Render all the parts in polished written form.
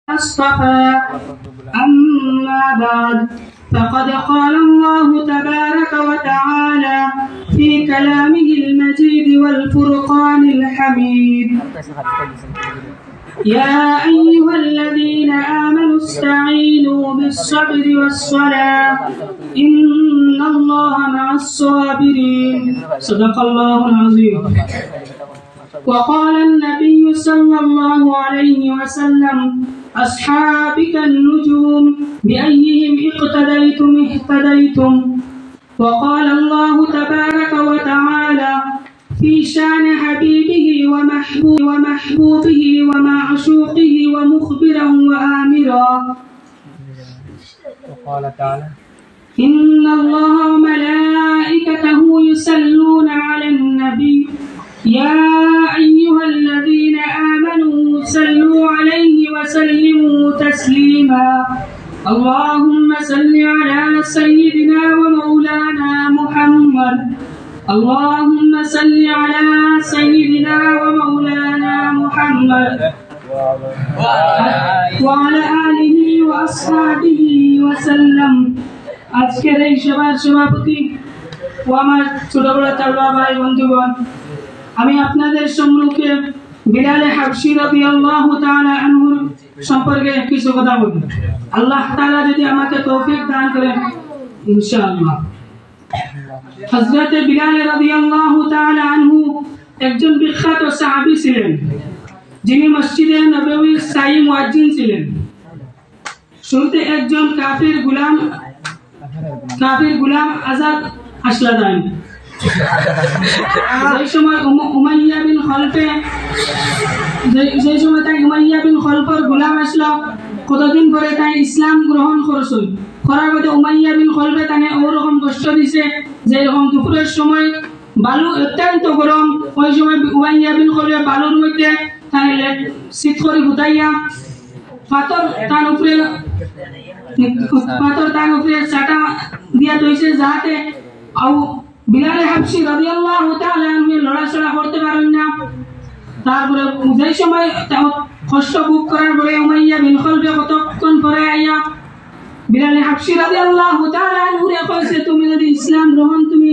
اصطفى. أما بعد، فقد قال الله تبارك وتعالى في كلامه المجيد والفرقان الحميد: يا أيها الذين آمنوا استعينوا بالصبر والصلاة إن الله مع الصابرين. صدق الله العظيم. وقال النبي صلى الله عليه وسلم: أصحابك النجوم بأيهم اقتديتم اهتديتم. وقال الله تبارك وتعالى في شان حبيبه ومحبوبه ومعشوقه ومخبرا وآمرا. وقال تعالى: إن الله وملائكته يصلون على النبي يا أيها الذين آمنوا صلوا عليه وسلموا تسليما. اللهم صل على سيدنا ومولانا محمد. اللهم صل على سيدنا ومولانا محمد وعلى آله وأصحابه وسلم. আজকের এই সভার সভাপতি ও আমার ছোট বড় তালবা ভাই বন্ধুগণ, আমি আপনাদের সম্মুখে বিলাল হাবশী রাদিয়াল্লাহু তাআলা আনহুর সম্পর্কে কিছু কথা বলবো। আল্লাহ তাআলা যদি আমাকে তৌফিক দান করেন ইনশাআল্লাহ। হযরত বিলাল রাদিয়াল্লাহু তাআলা আনহু একজন বিখ্যাত সাহাবী ছিলেন, যিনি মসজিদে নববীর স্থায়ী মুয়াজ্জিন ছিলেন। শুরুতে একজন কাফির গোলাম আজাদ আসলাদান। সেই সময় উমাইয়া বিন খলফের গোলাম আসলো। কতদিন পরে তাই ইসলাম গ্রহণ করছিল। করার পরে উমাইয়া বিন খলফে তাকে ওরকম কষ্ট দিছে যে এরকম দুপুরের সময় বালু অত্যন্ত গরম। ওই সময় উমাইয়া বিন খলফে বালুর মধ্যে তাহলে শীত করে গুতাইয়া পাথর তার উপরে চাটা দিয়া তৈছে, যাতে বিলাল হাবশী রাদিয়াল্লাহু তাআলা আনহু লড়াচড়া করতে পারেন না। তারপরে যে সময় কষ্ট ভোগ করার পরে উমাইয়া বিন খলফে কতক্ষণ পরে আইয়া বিলাল হাবশী রাদিয়াল্লাহু তাআলা আনহু কইছে, তুমি যদি ইসলাম গ্রহণ তুমি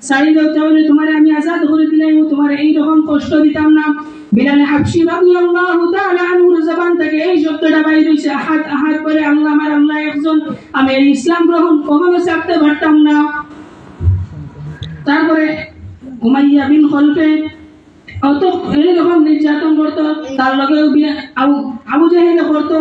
ছাড়ি দাও তাহলে তোমার আমি আজাদ করে দিলাম, তোমার এই রকম কষ্ট দিতাম না। বিলাল হাবশী রাদিয়াল্লাহু তাআলা আনহুর জবান থেকে এই শব্দটা বাইর হইছে, আহাদ আহাদ করে আল্লাহ আমার আল্লাহ একজন, আমি এই ইসলাম গ্রহণ কখনো ছাড়তে পারতাম না। তারপরে উমাইয়া বিন খলফে অত এই রকম নির্যাতন করতো, তার লগে আবু জাহেল করতো।